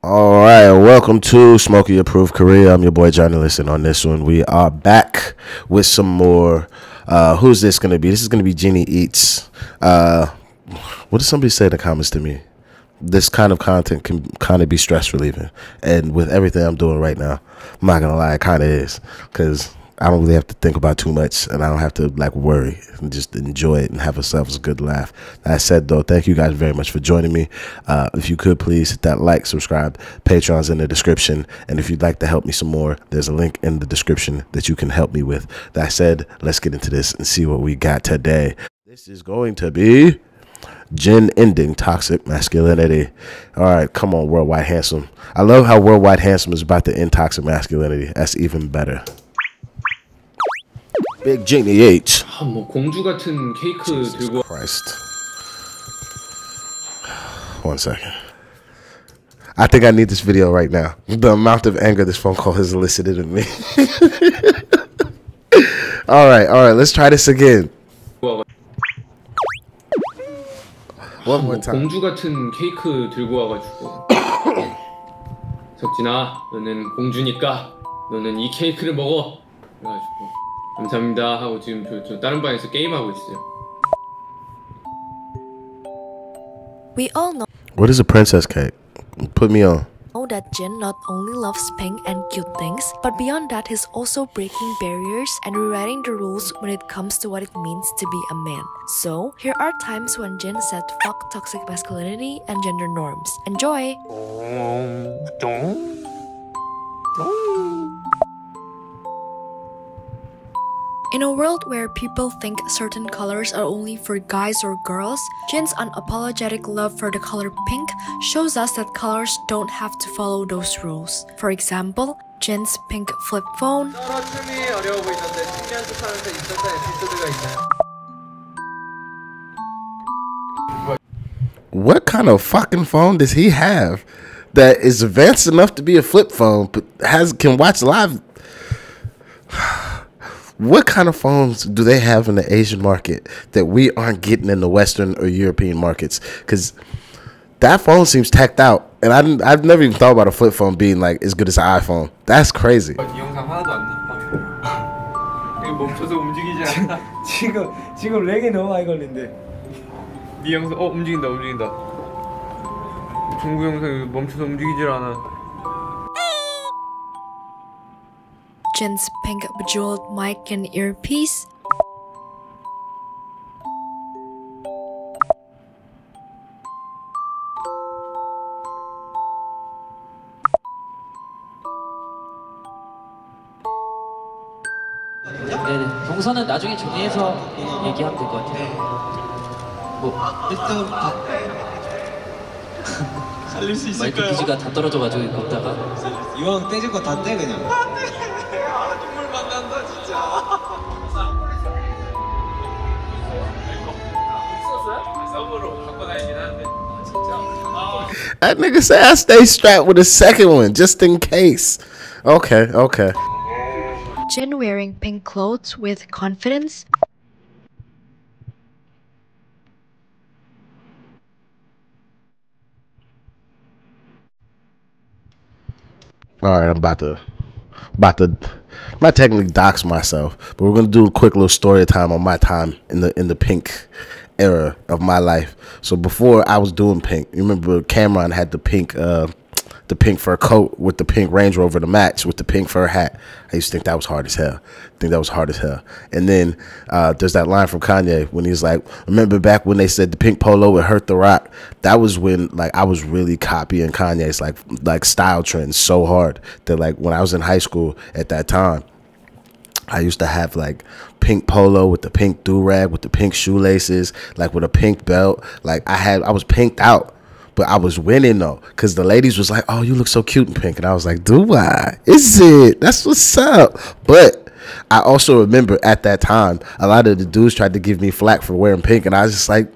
All right, welcome to Smokey Approved Korea. I'm your boy Jurnalist, and on this one, we are back with some more. Who's this going to be? This is going to be Genie Eats. What did somebody say in the comments to me? This kind of content can kind of be stress relieving, and with everything I'm doing right now, I'm not going to lie, it kind of is, because I don't really have to think about too much, and I don't have to like worry and just enjoy it and have ourselves a good laugh. That said, though, thank you guys very much for joining me. If you could please hit that like, subscribe. Patreon's in the description, and if you'd like to help me some more, there's a link in the description that you can help me with. That said, let's get into this and see what we got today. This is going to be Jin ending toxic masculinity. All right, come on, Worldwide Handsome. I love how Worldwide Handsome is about to end toxic masculinity. That's even better. Big Genie H. 뭐 공주 같은 케이크 들고. Christ. 1 second. I think I need this video right now. The amount of anger this phone call has elicited in me. All right. Let's try this again. One more time. 공주 같은 케이크 들고 와가지고. 석진아, 너는 공주니까 너는 이 케이크를 먹어. 그래가지고. 감사합니다 하고 지금 저 다른 방에서 게임하고 있어요. We all know What is a princess cake? Put me on. that Jin not only loves pink and cute things, but beyond that he's also breaking barriers and rewriting the rules when it comes to what it means to be a man. So, here are times when Jin said fuck toxic masculinity and gender norms. Enjoy! In a world where people think certain colors are only for guys or girls, Jin's unapologetic love for the color pink shows us that colors don't have to follow those rules. For example, Jin's pink flip phone, What kind of fucking phone does he have that is advanced enough to be a flip phone but can watch live? What kind of phones do they have in the Asian market that we aren't getting in the Western or European markets? Because that phone seems tacked out, and I've never even thought about a flip phone being like as good as an iPhone. That's crazy. 멈춰서 움직이지 않아. 지금 렉이 너무 많이 걸린대. 네 영상 움직인다. 중국 영상이 멈춰서 움직이질 않아. Jin's pink bejeweled mic and earpiece, 네네. 동선은 나중에 정리해서 얘기하면 될 것 같아요. 뭐 일단 살릴 수 마이크 있을까요? 비즈가 다 떨어져가지고 걷다가 이왕 떼질 거 다 떼 그냥. 눈물 만난다 진짜. 썸으로 갖고 다니긴 하는데 진짜. That nigga said I stay strapped with a second one just in case. Okay. Jin wearing pink clothes with confidence, All right, I'm about to not technically dox myself, but we're gonna do a quick little story time on my time in the pink era of my life. So before I was doing pink, you remember Cameron had the pink fur coat with the pink Range Rover to match with the pink fur hat. I used to think that was hard as hell. And then there's that line from Kanye when he's like, remember back when they said the pink polo would hurt the rock? That was when like I was really copying Kanye's like style trends so hard that like when I was in high school at that time, I used to have like pink polo with the pink do-rag with the pink shoelaces, like with a pink belt. Like I was pinked out. But I was winning though, because the ladies was like, oh, you look so cute in pink. And I was like, do I? Is it? That's what's up. But I also remember at that time, a lot of the dudes tried to give me flack for wearing pink. And I was just like,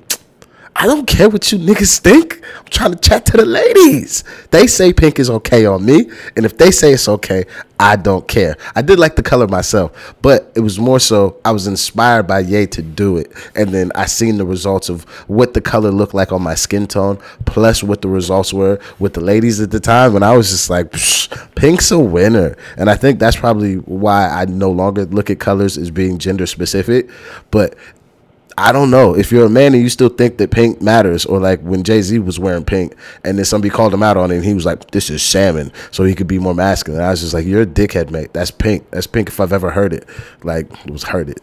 I don't care what you niggas think. I'm trying to chat to the ladies. They say pink is okay on me, and if they say it's okay, I don't care. I did like the color myself, but it was more so I was inspired by Ye to do it, and then I seen the results of what the color looked like on my skin tone, plus what the results were with the ladies at the time, and I was just like, pink's a winner. And I think that's probably why I no longer look at colors as being gender specific, but I don't know. If you're a man and you still think that pink matters, or like when Jay-Z was wearing pink and then somebody called him out on it and he was like, this is salmon, so he could be more masculine. I was just like, you're a dickhead, mate. That's pink. That's pink if I've ever heard it. Like,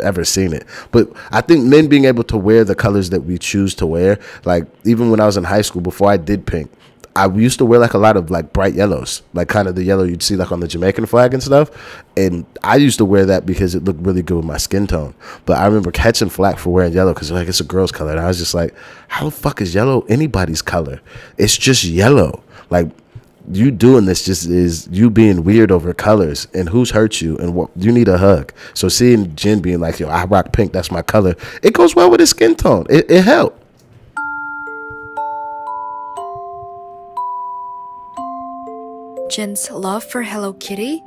ever seen it. But I think men being able to wear the colors that we choose to wear, like even when I was in high school, before I did pink, I used to wear like a lot of like bright yellows, like kind of the yellow you'd see like on the Jamaican flag and stuff. And I used to wear that because it looked really good with my skin tone. But I remember catching flack for wearing yellow because like it's a girl's color. And I was just like, how the fuck is yellow anybody's color? It's just yellow. Like, you doing this just is you being weird over colors, and who's hurt you, and what you need a hug. So seeing Jin being like, yo, I rock pink, that's my color, it goes well with his skin tone. It helped. Jin's love for Hello Kitty.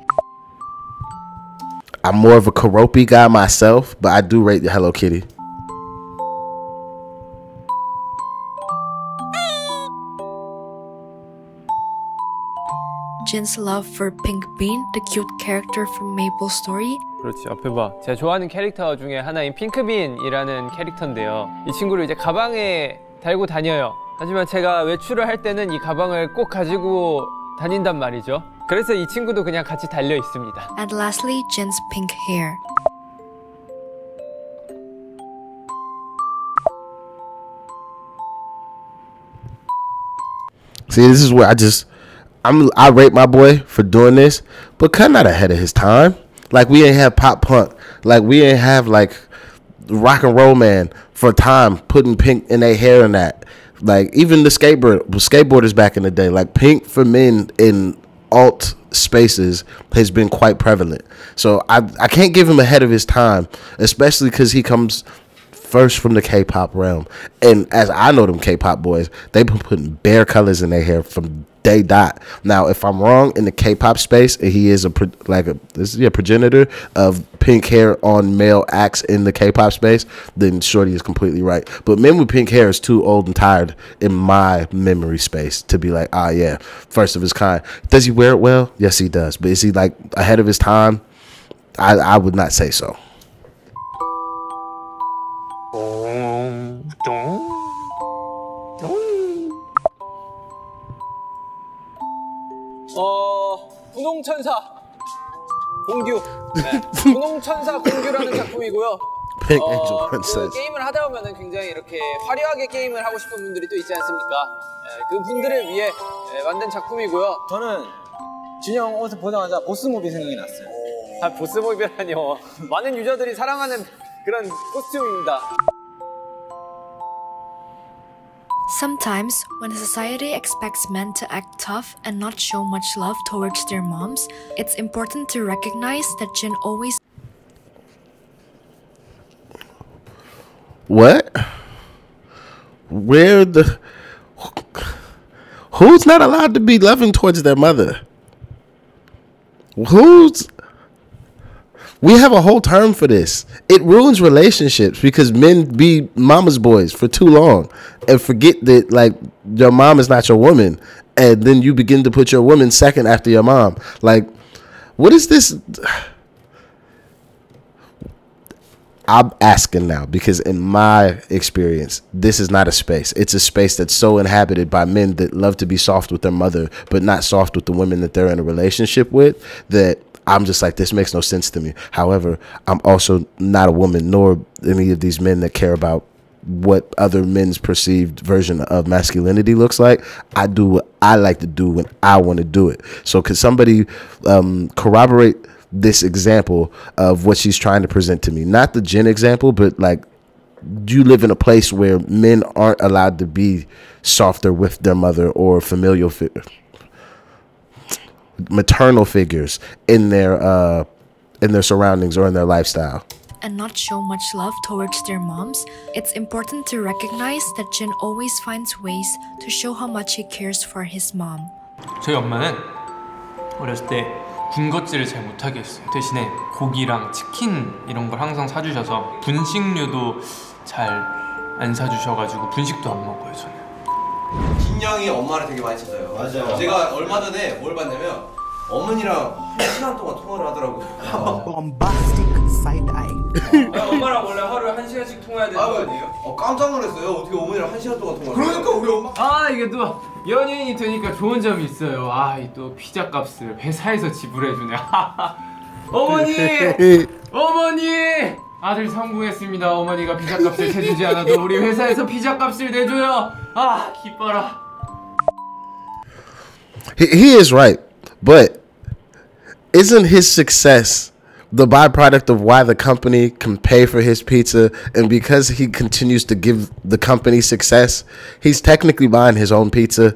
I'm more of a Karopi guy myself, but I do rate the Hello Kitty. Jin's love for Pink Bean, the cute character from Maple Story. 그렇지, 앞에 봐. 제가 좋아하는 캐릭터 중에 하나인 핑크빈이라는 캐릭터인데요. 이 친구를 이제 가방에 달고 다녀요. 하지만 제가 외출을 할 때는 이 가방을 꼭 가지고 다닌단 말이죠. 그래서 이 친구도 그냥 같이 달려 있습니다. And lastly, Jin's pink hair. See, this is where I rate my boy for doing this, but kinda not ahead of his time. Like, we ain't have pop punk. Like, we ain't have like rock and roll man for time putting pink in their hair and that. Like, even the skateboarders back in the day, like pink for men in alt spaces has been quite prevalent. So I can't give him ahead of his time, especially because he comes first from the K-pop realm. And as I know them K-pop boys, they been putting bare colors in their hair from day dot. Now, if I'm wrong in the K-pop space, and he is a progenitor of pink hair on male acts in the K-pop space, then Shorty is completely right. But men with pink hair is too old and tired in my memory space to be like, ah, yeah, first of his kind. Does he wear it well? Yes, he does. But is he like ahead of his time? I would not say so. 분홍천사 공규. 네. 분홍천사 공규라는 작품이고요. Pink Angel Princess. 그 게임을 하다 보면은 굉장히 이렇게 화려하게 게임을 하고 싶은 분들이 또 있지 않습니까? 그 분들을 위해 만든 작품이고요. 저는 진영 옷을 보자마자 보스몹이 생각이 났어요. 아, 보스몹이라니요. 많은 유저들이 사랑하는 그런 코스튬입니다. Sometimes, when society expects men to act tough and not show much love towards their moms, it's important to recognize that Jin always... What? Who's not allowed to be loving towards their mother? We have a whole term for this. It ruins relationships because men be mama's boys for too long and forget that, like, your mom is not your woman, and then you begin to put your woman second after your mom. Like, what is this? I'm asking now because in my experience, this is not a space. It's a space that's so inhabited by men that love to be soft with their mother, but not soft with the women that they're in a relationship with, that I'm just like, this makes no sense to me. However, I'm also not a woman, nor any of these men that care about what other men's perceived version of masculinity looks like. I do what I like to do when I want to do it. So could somebody corroborate this example of what she's trying to present to me? Not the Jin example, but like, do you live in a place where men aren't allowed to be softer with their mother or maternal figures in their surroundings or in their lifestyle? and not show much love towards their moms, it's important to recognize that Jin always finds ways to show how much he cares for his mom. 저희 엄마는 어렸을 때 군것질을 잘 못하게 했어요. 대신에 고기랑 치킨 이런 걸 항상 사주셔서 분식류도 잘 안 사주셔가지고 분식도 안 먹어요 저는. 진영이 엄마를 되게 많이 찾아요. 맞아요. 제가 얼마 전에 뭘 봤냐면 어머니랑 1시간 동안 통화를 하더라고요. Bombastic side eye. 엄마랑 원래 하루에 1시간씩 통화해야 되는 거 아니에요? 깜짝 놀랐어요. 어떻게 어머니랑 1시간 동안 통화를 그러니까 우리 엄마 이게 또 연예인이 되니까 좋은 점이 있어요. 이 또 피자 값을 회사에서 지불해주네. 어머니! 어머니! 아들 성공했습니다. 어머니가 피자 값을 해주지 않아도 우리 회사에서 피자 값을 내줘요. 기뻐라. He is right, but isn't his success the byproduct of why the company can pay for his pizza? And because he continues to give the company success, he's technically buying his own pizza.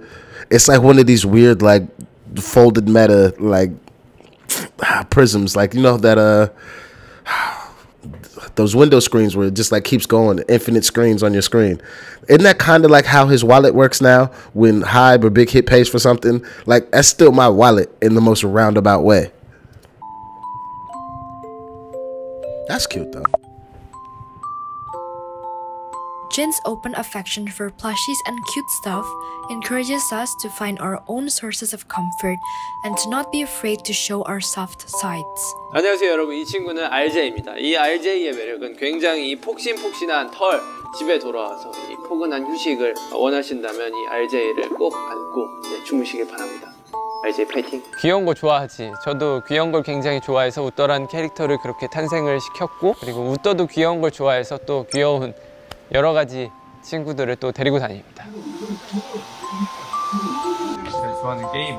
It's like one of these weird, like, folded meta, like, prisms. Like, you know that, those window screens where it just like keeps going, infinite screens on your screen. Isn't that kind of like how his wallet works now? When Hybe or Big Hit pays for something, like that's still my wallet in the most roundabout way. That's cute though. Jin's open affection for plushies and cute stuff encourages us to find our own sources of comfort and to not be afraid to show our soft sides. 안녕하세요 여러분, 이 친구는 RJ입니다. 이 RJ의 매력은 굉장히 이 폭신폭신한 털, 집에 돌아와서 이 포근한 휴식을 원하신다면 이 RJ를 꼭 안고 주무시길 바랍니다. RJ 파이팅! 귀여운 거 좋아하지. 저도 귀여운 걸 굉장히 좋아해서 웃더란 캐릭터를 그렇게 탄생을 시켰고, 그리고 웃더도 귀여운 걸 좋아해서 또 귀여운 여러 가지 친구들을 또 데리고 다닙니다. 제가 좋아하는 게임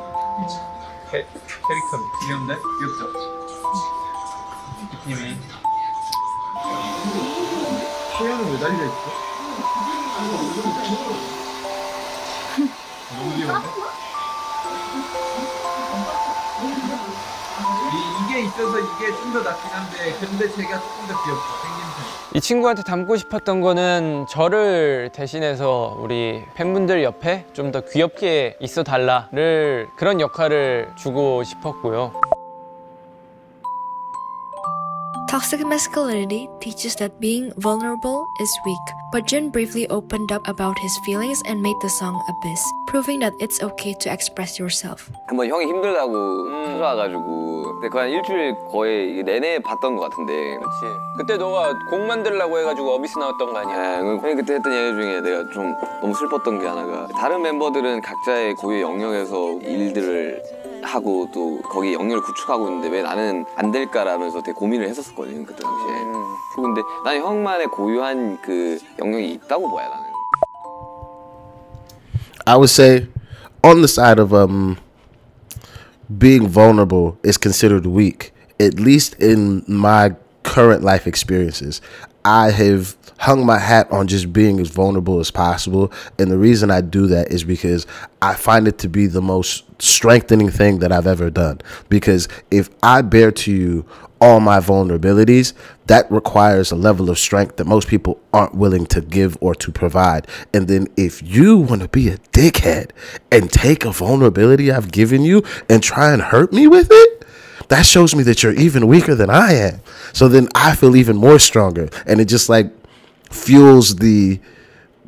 캐릭터 귀여운데? 귀엽죠? 느낌이 태양은 왜 달려있어? 너무 귀여운데? 이게 있어서 이게 좀 더 낫긴 한데, 근데 제가 조금 더 귀엽죠, 생긴 편. 이 친구한테 담고 싶었던 거는 저를 대신해서 우리 팬분들 옆에 좀 더 귀엽게 있어 달라를 그런 역할을 주고 싶었고요. Toxic masculinity teaches that being vulnerable is weak, but Jin briefly opened up about his feelings and made the song Abyss, proving that it's okay to express yourself. 한번 형이 힘들다고 찾아와가지고 근데 거의 한 일주일 거의 내내 봤던 것 같은데. 그렇지. 그때 너가 곡 만들려고 해가지고 어비스 나왔던 거 아니야? 네, 형이 그때 했던 얘기 중에 내가 좀 너무 슬펐던 게 하나가, 다른 멤버들은 각자의 고유의 영역에서 일들을 하고 또 거기 영역을 구축하고 있는데 왜 나는 안 될까라면서 되게 고민을 했었거든요 그때 당시에. 근데 난 형만의 고유한 그 영역이 있다고 봐야 나는. I would say on the side of being vulnerable is considered weak, at least in my current life experiences. I have hung my hat on just being as vulnerable as possible, and the reason I do that is because I find it to be the most strengthening thing that I've ever done. Because if I bear to you all my vulnerabilities, that requires a level of strength that most people aren't willing to give or to provide. And then if you want to be a dickhead and take a vulnerability I've given you and try and hurt me with it, that shows me that you're even weaker than I am. So then I feel even more stronger, and it just like fuels the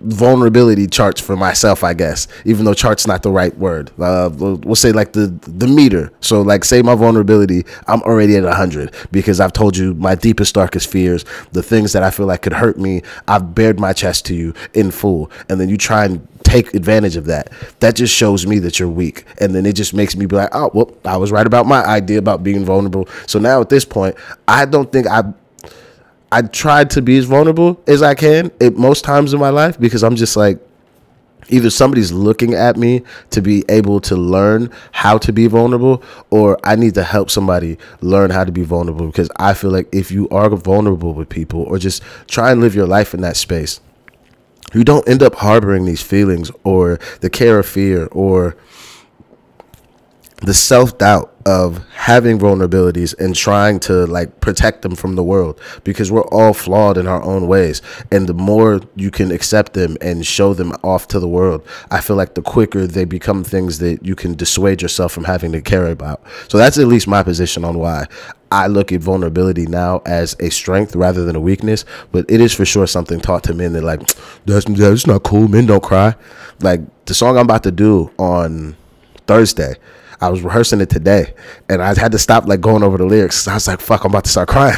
vulnerability charts for myself, I guess, even though chart's not the right word. We'll say like the meter. So like say my vulnerability, I'm already at 100 because I've told you my deepest, darkest fears, the things that I feel like could hurt me. I've bared my chest to you in full, and then you try and take advantage of that. That just shows me that you're weak, and then it just makes me be like, oh, well, I was right about my idea about being vulnerable. So now at this point, I don't think I tried to be as vulnerable as I can at most times in my life, because I'm just like, either somebody's looking at me to be able to learn how to be vulnerable, or I need to help somebody learn how to be vulnerable, because I feel like if you are vulnerable with people or just try and live your life in that space, you don't end up harboring these feelings or the care of fear or the self-doubt of having vulnerabilities and trying to like protect them from the world, because we're all flawed in our own ways, and the more you can accept them and show them off to the world, I feel like the quicker they become things that you can dissuade yourself from having to care about. So that's at least my position on why I look at vulnerability now as a strength rather than a weakness. But it is for sure something taught to men that like, that's not cool, men don't cry. Like the song I'm about to do on Thursday, I was rehearsing it today, and I had to stop like going over the lyrics. I was like, fuck, I'm about to start crying.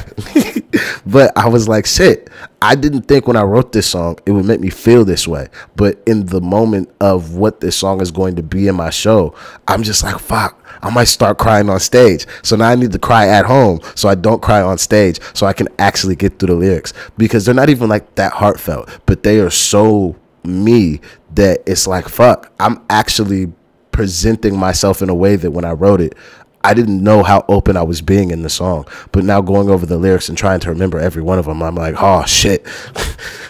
But I was like, shit, I didn't think when I wrote this song it would make me feel this way. But in the moment of what this song is going to be in my show, I'm just like, fuck, I might start crying on stage. So now I need to cry at home so I don't cry on stage, so I can actually get through the lyrics, because they're not even like that heartfelt, but they are so me that it's like, fuck, I'm actually presenting myself in a way that when I wrote it, I didn't know how open I was being in the song. But now going over the lyrics and trying to remember every one of them, I'm like, oh shit,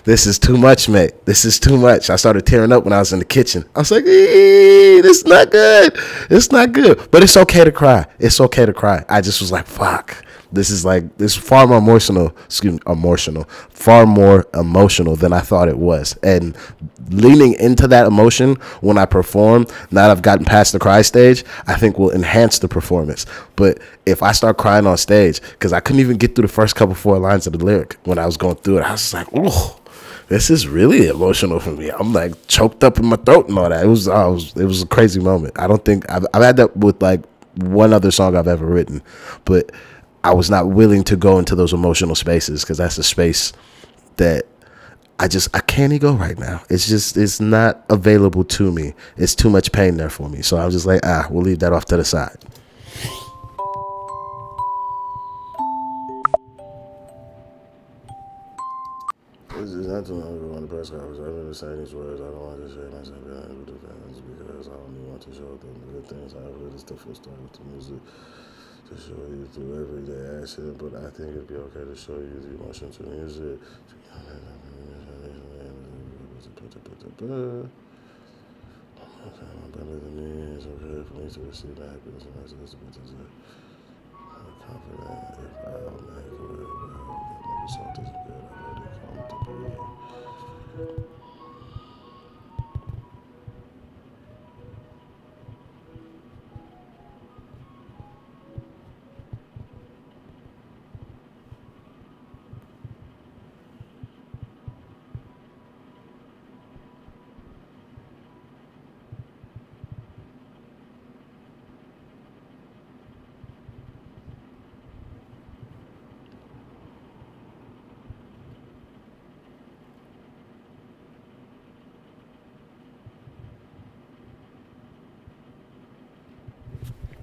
this is too much, mate. This is too much. I started tearing up when I was in the kitchen. I was like, this is not good. It's not good. But it's okay to cry. It's okay to cry. I just was like, fuck. This is far more far more emotional than I thought it was. And leaning into that emotion when I perform, now that I've gotten past the cry stage, I think will enhance the performance. But if I start crying on stage, because I couldn't even get through the first couple 4 lines of the lyric when I was going through it, I was like, oh, this is really emotional for me. I'm like choked up in my throat and all that. It was a crazy moment. I don't think I've had that with like one other song I've ever written, but I was not willing to go into those emotional spaces, because that's a space that I can't go right now. It's not available to me. It's too much pain there for me. So I was just like, we'll leave that off to the side. This is not too long ago in the press conference. I've been saying these words. I don't want to share myself with the fans, because I only want to show them the good things I've heard. It's the first time with the music to show you through everyday action, but I think it'd be okay to show you the emotion to music. Better than me, it's okay for me to receive the happiness and I'm confident if I'll make it well, the result is good. I've already come to be.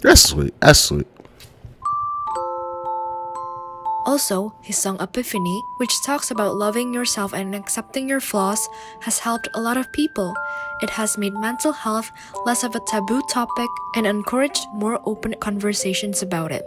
That's sweet. That's sweet. Also, his song Epiphany, which talks about loving yourself and accepting your flaws, has helped a lot of people. It has made mental health less of a taboo topic and encouraged more open conversations about it.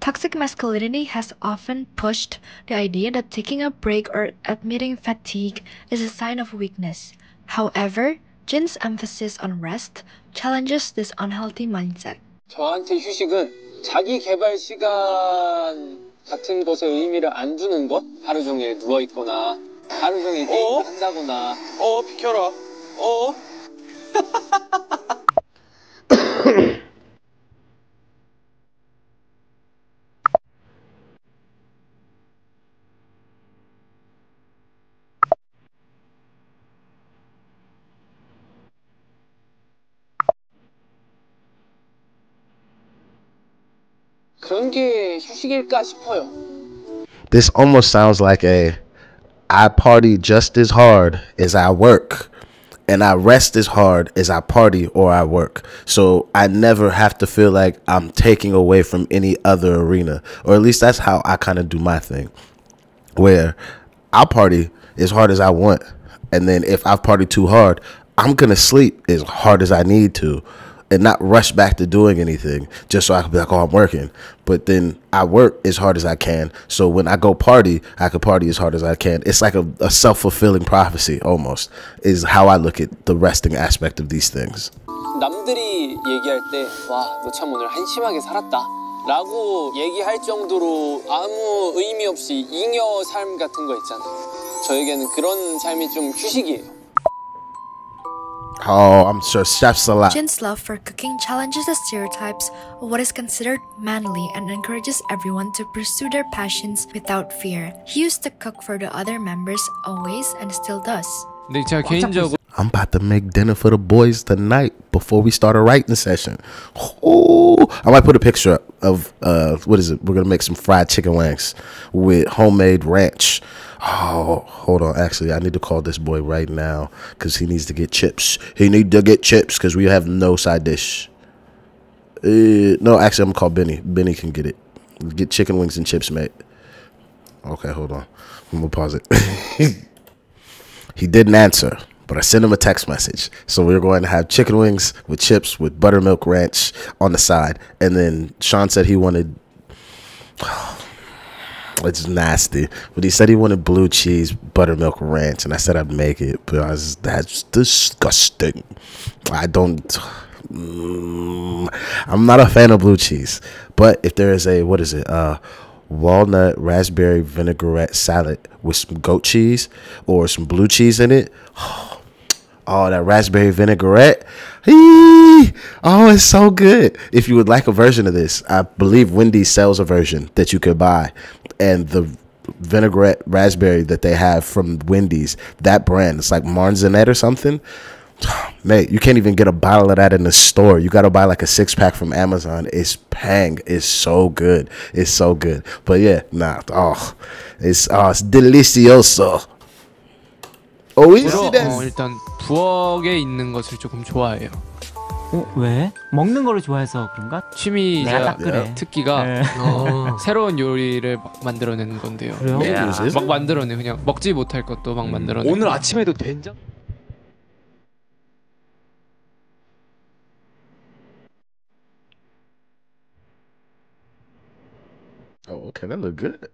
Toxic masculinity has often pushed the idea that taking a break or admitting fatigue is a sign of weakness. However, Jin's emphasis on rest challenges this unhealthy mindset. 저한테 휴식은 자기 개발 시간 같은 것에 의미를 안 두는 것? 하루 종일 누워 있거나 하루 종일 게임 한다거나 비켜라. 그런 게 휴식일까 싶어요. This almost sounds like I party just as hard as I work, and I rest as hard as I party or I work. So I never have to feel like I'm taking away from any other arena, or at least that's how I kind of do my thing, where I party as hard as I want, and then if I've partied too hard, I'm gonna sleep as hard as I need to. and not rush back to doing anything just so I can be like, oh, I'm working. But then I work as hard as I can. So when I go party, I can party as hard as I can. It's like a self-fulfilling prophecy almost is how I look at the resting aspect of these things. 남들이 얘기할 때 와, 너 참 오늘 한심하게 살았다 라고 얘기할 정도로 아무 의미 없이 잉여 삶 같은 거 있잖아요. 저에게는 그런 삶이 좀 휴식이에요. Oh, I'm sure chefs a lot. Jin's love for cooking challenges the stereotypes of what is considered manly and encourages everyone to pursue their passions without fear. He used to cook for the other members always and still does. 근데 제가 개인적으로 I'm about to make dinner for the boys tonight before we start a writing session. Oh, I might put a picture up of what is it? We're gonna make some fried chicken wings with homemade ranch. Oh, hold on. Actually, I need to call this boy right now because he needs to get chips. He need to get chips because we have no side dish. No, actually, I'm gonna call Benny. Benny can get it. Get chicken wings and chips, mate. Okay, hold on. I'm gonna pause it. He didn't answer, but I sent him a text message. So we're going to have chicken wings with chips with buttermilk ranch on the side. And then Sean said he wanted... It's nasty. But he said he wanted blue cheese, buttermilk ranch. And I said I'd make it. But that's disgusting. I don't... I'm not a fan of blue cheese. But if there is a... What is it? Walnut raspberry vinaigrette salad with some goat cheese or some blue cheese in it. Oh, that raspberry vinaigrette. Oh, it's so good. If you would like a version of this, I believe Wendy's sells a version that you could buy. And the vinaigrette raspberry that they have from Wendy's, that brand, it's like Marzinet or something. Mate, you can't even get a bottle of that in the store. You got to buy like a 6-pack from Amazon. It's pang. It's so good. It's so good. But yeah, nah. Oh, it's delicioso. Oh, we see that. 일단 부엌에 있는 것을 조금 좋아해요. 왜? 먹는 거를 좋아해서 그런가? 취미 내가 딱 그래. 특기가 새로운 요리를 막 만들어내는 건데요. 그래요? 막 만들어내 그냥 먹지 못할 것도 막 만들어내. 오늘 아침에도 된장 Oh, okay, that look good.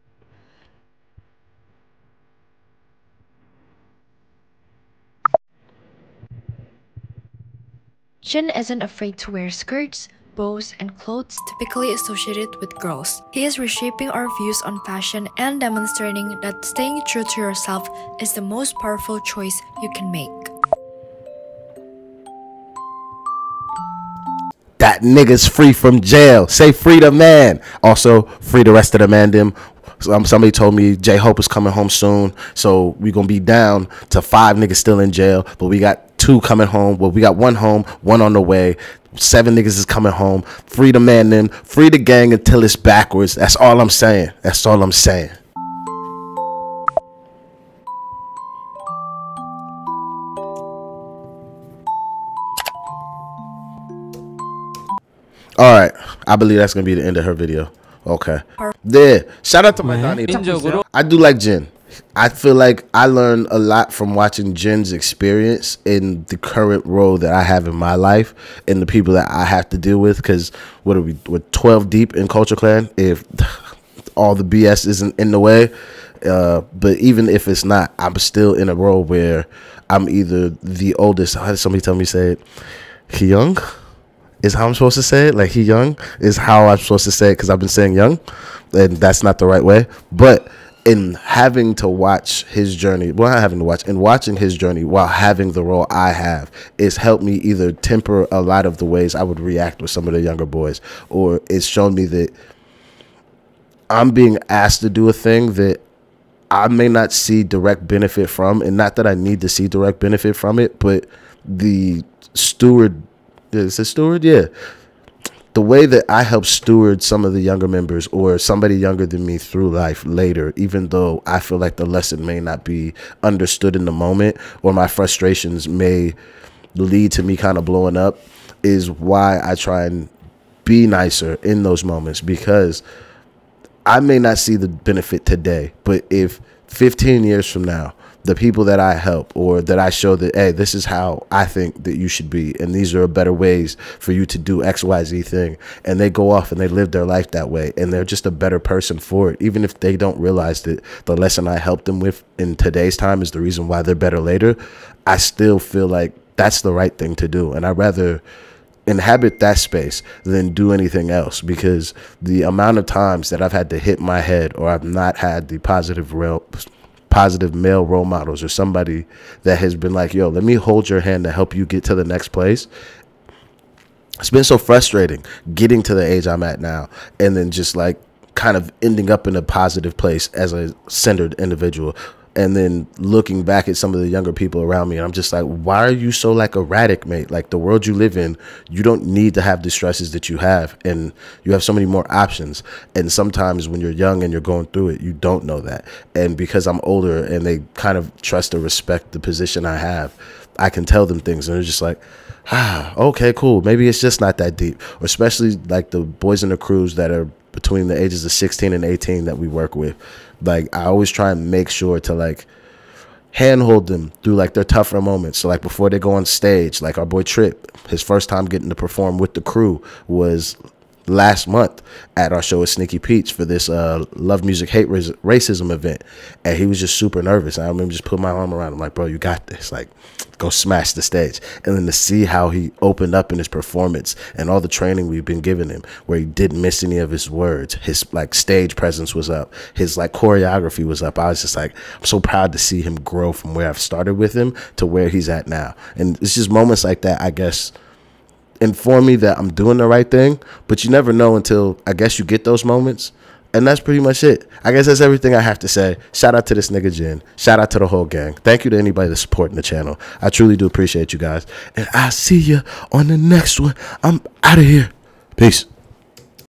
Jin isn't afraid to wear skirts, bows, and clothes typically associated with girls. He is reshaping our views on fashion and demonstrating that staying true to yourself is the most powerful choice you can make. That nigga's free from jail. Say free the man. Also, free the rest of the mandem. Somebody told me jhope is coming home soon. So we going to be down to 5 niggas still in jail. But we got 2 coming home. Well, we got 1 home, 1 on the way. 7 niggas is coming home. Free the mandem. Free the gang until it's backwards. That's all I'm saying. That's all I'm saying. All right, I believe that's gonna be the end of her video. Okay, there. Shout out to my Donnie. I do like Jin. I feel like I learned a lot from watching Jin's experience in the current role that I have in my life and the people that I have to deal with. Because what are we? We're 12 deep in Culture Clan. If all the BS isn't in the way, but even if it's not, I'm still in a role where I'm either the oldest. How did somebody tell me to say it? He young. Is how I'm supposed to say it. Like he young is how I'm supposed to say it because I've been saying young, and that's not the right way. But in having to watch his journey, well, not having to watch, in watching his journey while having the role I have, it's helped me either temper a lot of the ways I would react with some of the younger boys, or it's shown me that I'm being asked to do a thing that I may not see direct benefit from, and not that I need to see direct benefit from it, but the steward. Is it steward? Yeah. The way that I help steward some of the younger members or somebody younger than me through life later, even though I feel like the lesson may not be understood in the moment or my frustrations may lead to me kind of blowing up, is why I try and be nicer in those moments, because I may not see the benefit today, but if 15 years from now, the people that I help or that I show that, hey, this is how I think that you should be, and these are better ways for you to do XYZ thing, and they go off and they live their life that way, and they're just a better person for it, even if they don't realize that the lesson I helped them with in today's time is the reason why they're better later. I still feel like that's the right thing to do, and I'd rather inhabit that space than do anything else, because the amount of times that I've had to hit my head or I've not had the positive male role models or somebody that has been like, yo, let me hold your hand to help you get to the next place. It's been so frustrating getting to the age I'm at now and then just like kind of ending up in a positive place as a centered individual. And then looking back at some of the younger people around me, and I'm just like, why are you so like erratic, mate? Like, the world you live in, you don't need to have the stresses that you have, and you have so many more options. And sometimes when you're young and you're going through it, you don't know that. And because I'm older and they kind of trust or respect the position I have, I can tell them things, and they're just like, okay, cool. Maybe it's just not that deep. Or especially like the boys in the crews that are between the ages of 16 and 18 that we work with. Like, I always try and make sure to like handhold them through like their tougher moments. So like before they go on stage, like our boy Trip, his first time getting to perform with the crew was last month at our show at Sneaky Pete's for this Love Music Hate Racism event, and he was just super nervous. I remember just putting my arm around him like, bro, you got this, like, go smash the stage. And then to see how he opened up in his performance and all the training we've been giving him, where he didn't miss any of his words, his like stage presence was up, his like choreography was up. I was just like, I'm so proud to see him grow from where I've started with him to where he's at now. And it's just moments like that, I guess, inform me that I'm doing the right thing, but you never know until, I guess, you get those moments. And that's pretty much it. I guess that's everything I have to say. Shout out to this nigga Jin. Shout out to the whole gang. Thank you to anybody that's supporting the channel. I truly do appreciate you guys. And I'll see you on the next one. I'm out of here. Peace.